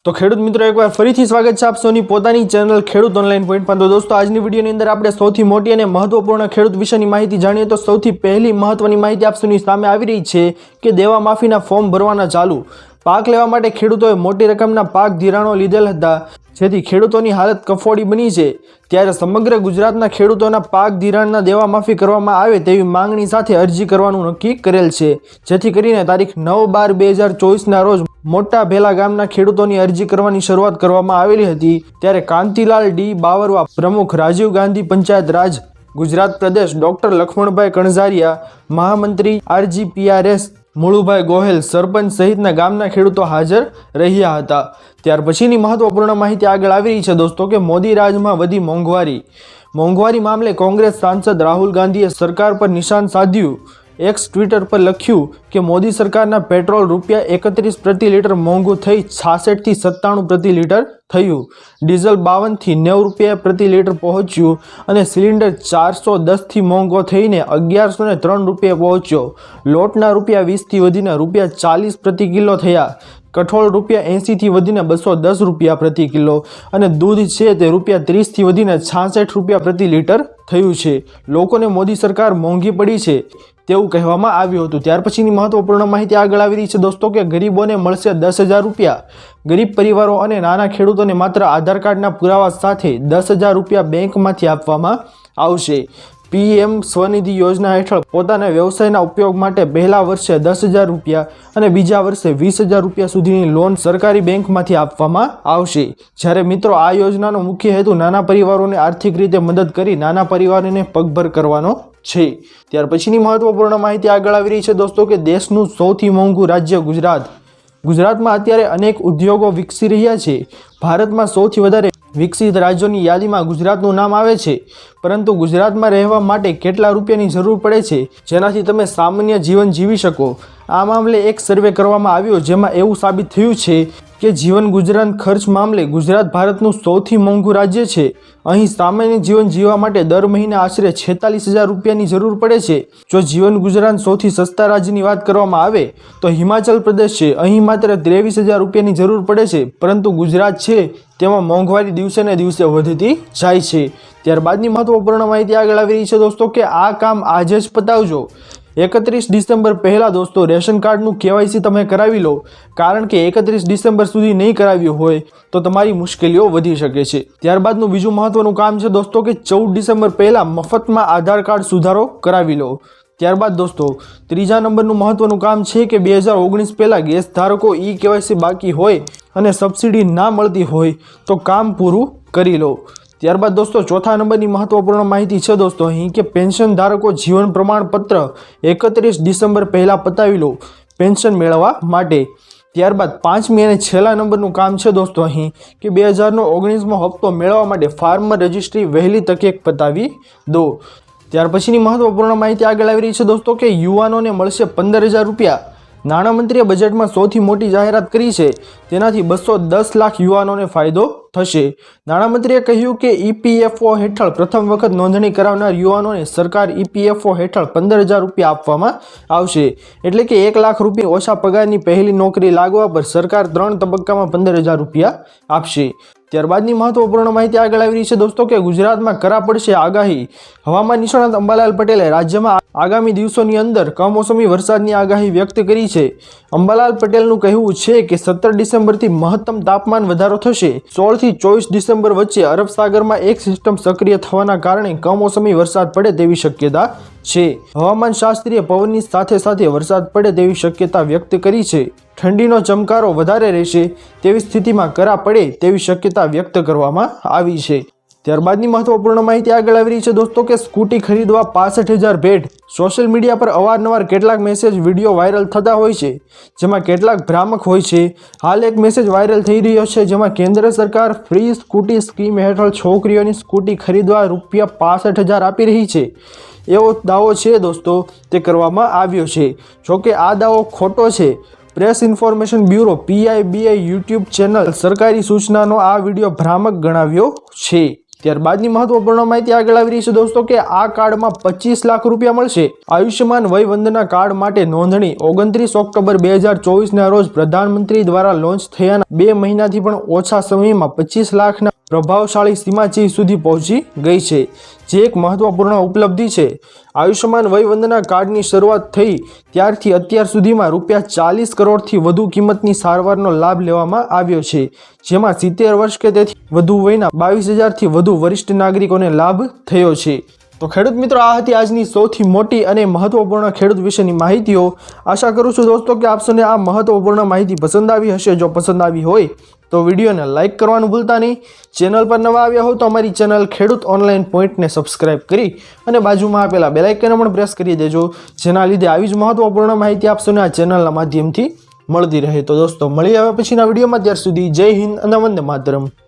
તો ખેડૂત મિત્રો એકવાર ફરીથી સ્વાગત છે આપ સૌની પોતાની ચેનલ ખેડૂત ઓનલાઈન પોઈન્ટ પર। તો દોસ્તો આજની વિડીયોની અંદર આપણે સૌથી મોટી અને મહત્વપૂર્ણ ખેડૂત વિશેની માહિતી જાણીએ તો સૌથી પહેલી મહત્વની માહિતી આપ સૌની સામે આવી રહી છે કે દેવા માફીના ફોર્મ ભરવાના ચાલુ। પાક લેવા માટે ખેડૂતોએ મોટી રકમના પાક ધિરાણો લીધેલ હતા, જેથી ખેડૂતોની હાલત કફોડી બની છે। ત્યારે સમગ્ર ગુજરાતના ખેડૂતોના પાક ધિરાણના દેવા માફી કરવામાં આવે તેવી માંગણી સાથે અરજી કરવાનું નક્કી કરેલ છે, જેથી કરીને તારીખ 9/12/2024ના રોજ મોટા ભેલા ગામના ખેડૂતોની અરજી કરવાની શરૂઆત કરવામાં આવેલી હતી। ત્યારે કાંતિલાલ ડી બાવરવા પ્રમુખ, રાજીવ ગાંધી પંચાયત રાજ ગુજરાત પ્રદેશ ડોક્ટર લખમણભાઈ કણઝારિયા, મહામંત્રી RGPRS મુળુભાઈ ગોહેલ, સરપંચ સહિતના ગામના ખેડૂતો હાજર રહ્યા હતા। ત્યાર પછીની મહત્વપૂર્ણ માહિતી આગળ આવી રહી છે દોસ્તો કે મોદી રાજમાં વધી મોંઘવારી મામલે કોંગ્રેસ સાંસદ રાહુલ ગાંધીએ સરકાર પર નિશાન સાધ્યું। એક્સ ટ્વિટર પર લખ્યું કે મોદી સરકારના પેટ્રોલ ₹31 પ્રતિ લીટર મોંઘું થઈ 66 થી 97 પ્રતિ લીટર થયું, ડીઝલ 52 થી 90 રૂપિયા પ્રતિ લીટર પહોંચ્યું અને સિલિન્ડર 410 થી મોંઘો થઈને 1103 રૂપિયા પહોંચ્યો। લોટના ₹20 થી વધીને ₹40 પ્રતિ કિલો થયા, કઠોળ ₹80 થી વધીને 210 રૂપિયા પ્રતિ કિલો અને દૂધ છે તે ₹30 થી વધીને 66 રૂપિયા પ્રતિ લીટર થયું છે। લોકોને મોદી સરકાર મોંઘી પડી છે તેવું કહેવામાં આવ્યું હતું। ત્યાર પછીની મહત્વપૂર્ણ માહિતી આગળ આવી રહી છે દોસ્તો કે ગરીબોને મળશે 10,000 રૂપિયા। ગરીબ પરિવારો અને નાના ખેડૂતોને માત્ર આધાર કાર્ડના પુરાવા સાથે 10,000 રૂપિયા બેંકમાંથી આપવામાં આવશે। PM સ્વનિધિ યોજના હેઠળ પોતાના વ્યવસાયના ઉપયોગ માટે પહેલા વર્ષે 10,000 રૂપિયા અને બીજા વર્ષે 20,000 રૂપિયા સુધીની લોન સરકારી બેંકમાંથી આપવામાં આવશે। જ્યારે મિત્રો આ યોજનાનો મુખ્ય હેતુ નાના પરિવારોને આર્થિક રીતે મદદ કરી નાના પરિવારોને પગભર કરવાનો છે। ત્યાર પછીની મહત્વપૂર્ણ માહિતી આગળ આવી રહી છે દોસ્તો કે દેશનું સૌથી મોંઘું રાજ્ય ગુજરાતમાં અત્યારે અનેક ઉદ્યોગો વિકસી રહ્યા છે। ભારતમાં સૌથી વધારે વિકસિત રાજ્યોની યાદીમાં ગુજરાતનું નામ આવે છે, પરંતુ ગુજરાતમાં રહેવા માટે કેટલા રૂપિયાની જરૂર પડે છે જેનાથી તમે સામાન્ય જીવન જીવી શકો? આ મામલે એક સર્વે કરવામાં આવ્યો, જેમાં એવું સાબિત થયું છે કે જીવન ગુજરાત ખર્ચ મામલે ગુજરાત ભારતનું સૌથી મોંઘું રાજ્ય છે। અહીં સામાન્ય જીવન જીવવા માટે દર મહિને આશરે 46,000 રૂપિયાની જરૂર પડે છે। જો જીવન ગુજરાત સૌથી સસ્તા રાજ્યની વાત કરવામાં આવે તો હિમાચલ પ્રદેશ છે, અહીં માત્ર 23,000 રૂપિયાની જરૂર પડે છે, પરંતુ ગુજરાત છે તેમાં મોંઘવારી દિવસે ને દિવસે વધતી જાય છે। ત્યારબાદની મહત્વપૂર્ણ માહિતી આગળ આવી રહી છે દોસ્તો કે આ કામ આજે જ પતાવજો। 31 ડિસેમ્બર પહેલાં દોસ્તો રેશન કાર્ડનું KYC તમે કરાવી લો, કારણ કે 31 ડિસેમ્બર સુધી નહીં કરાવ્યું હોય તો તમારી મુશ્કેલીઓ વધી શકે છે। ત્યારબાદનું બીજું મહત્વનું કામ છે દોસ્તો કે 14 ડિસેમ્બર પહેલાં મફતમાં આધાર કાર્ડ સુધારો કરાવી લો। ત્યારબાદ દોસ્તો ત્રીજા નંબરનું મહત્વનું કામ છે કે 2019 પહેલાં ગેસ ધારકો KYC બાકી હોય અને સબસિડી ના મળતી હોય તો કામ પૂરું કરી લો। ત્યારબાદ દોસ્તો ચોથા નંબરની મહત્વપૂર્ણ માહિતી છે દોસ્તો અહીં કે પેન્શન ધારકો જીવન પ્રમાણપત્ર 31 ડિસેમ્બર પહેલાં પતાવી લો પેન્શન મેળવવા માટે। ત્યારબાદ પાંચમી અને છેલ્લા નંબરનું કામ છે દોસ્તો અહીં કે 2019મો હપ્તો મેળવવા માટે ફાર્મર રજિસ્ટ્રી વહેલી તકે પતાવી દો। ત્યાર પછીની મહત્વપૂર્ણ માહિતી આગળ આવી રહી છે દોસ્તો કે યુવાનોને મળશે 15,000 રૂપિયા। નાણામંત્રીએ બજેટમાં સૌથી મોટી જાહેરાત કરી છે, તેનાથી 210 લાખ યુવાનોને ફાયદો થશે। નાણામંત્રીએ કહ્યું કે EPFO હેઠળ પ્રથમ વખત નોંધણી કરાવનાર યુવાનોને સરકાર EPFO હેઠળ 15,000 રૂપિયા આપવામાં આવશે, એટલે કે 1 લાખ રૂપિયા ઓછા પગારની પહેલી નોકરી લાગવા પર સરકાર 3 તબક્કામાં 15,000 રૂપિયા આપશે। ત્યારબાદની મહત્વપૂર્ણ માહિતી આગળ આવી રહી છે દોસ્તો કે ગુજરાતમાં કરા પડશે આગાહી। હવામાન નિષ્ણાત અંબાલાલ પટેલે રાજ્યમાં આગામી દિવસોની અંદર કમોસમી વરસાદની આગાહી વ્યક્ત કરી છે। અંબાલાલ પટેલનું કહેવું છે કે 17 ડિસેમ્બરથી મહત્તમ તાપમાન વધારો થશે। 16 થી 24 ડિસેમ્બર વચ્ચે અરબ સાગરમાં એક સિસ્ટમ સક્રિય થવાના કારણે કમોસમી વરસાદ પડે તેવી શક્યતા છે। હવામાન શાસ્ત્રીએ પવનની સાથે સાથે વરસાદ પડે તેવી શક્યતા વ્યક્ત કરી છે। ઠંડીનો ચમકારો વધારે રહેશે તેવી સ્થિતિમાં કરા પડે તેવી શક્યતા વ્યક્ત કરવામાં આવી છે। ત્યારબાદની મહત્વપૂર્ણ માહિતી આગળ આવી રહી છે દોસ્તો કે સ્કૂટી ખરીદવા 65,000 ભેટ। સોશિયલ મીડિયા પર અવારનવાર કેટલાક મેસેજ વિડીયો વાયરલ થતા હોય છે, જેમાં કેટલાક ભ્રામક હોય છે। હાલ એક મેસેજ વાયરલ થઈ રહ્યો છે, જેમાં કેન્દ્ર સરકાર ફ્રી સ્કૂટી સ્કીમ હેઠળ છોકરીઓની સ્કૂટી ખરીદવા ₹65,000 આપી રહી છે એવો દાવો છે દોસ્તો તે કરવામાં આવ્યો છે। જોકે આ દાવો ખોટો છે। Press information bureau PIBI YouTube channel સરકારી સૂચનાનો આ વિડીયો ભ્રામક ગણાવ્યો છે। ત્યારબાદની મહત્વપૂર્ણ માહિતી આગળ આવી રહી છે દોસ્તો કે આ કાર્ડમાં 25 લાખ રૂપિયા મળશે. આયુષ્યમાન વય વંદના કાર્ડ માટે નોંધણી 29 ઓક્ટોબર 2024ના રોજ પ્રધાનમંત્રી દ્વારા લોન્ચ થયાના 2 મહિનાથી પણ ઓછા સમયમાં 25 લાખના પ્રભાવશાળી સીમાચિહ્ન સુધી પહોંચી ગઈ છે, જે એક મહત્વપૂર્ણ ઉપલબ્ધિ છે. આયુષ્યમાન વય વંદના કાર્ડની શરૂઆત થઈ ત્યારથી અત્યાર સુધીમાં ₹40 કરોડથી વધુ કિંમતની સારવારનો લાભ લેવામાં આવ્યો છે, જેમાં 70 વર્ષ કે તેથી વધુ વયના 22,000થી વધુ વરિષ્ઠ નાગરિકોને લાભ થયો છે. તો ખેડૂત મિત્રો, આ હતી આજની સૌથી મોટી અને મહત્વપૂર્ણ ખેડૂત વિશેની માહિતીઓ. આશા કરું છું દોસ્તો કે આપ સૌને આ મહત્વપૂર્ણ માહિતી પસંદ આવી હશે. જો પસંદ આવી હોય તો વિડીયોને લાઇક કરવાનું ભૂલતા નહીં. ચેનલ પર નવા આવ્યા હો તો અમારી ચેનલ ખેડૂત ઓનલાઈન પોઈન્ટને સબસ્ક્રાઇબ કરી અને બાજુમાં આપેલા બેલ આઇકન પણ પ્રેસ કરી દેજો, જેના લીધે આવી જ મહત્વપૂર્ણ માહિતી આપ સૌને આ ચેનલના માધ્યમથી મળતી રહે. તો દોસ્તો, મળી આવ્યા પછીના વિડીયોમાં. ત્યાર સુધી જય હિન્દ અને વંદે માતરમ.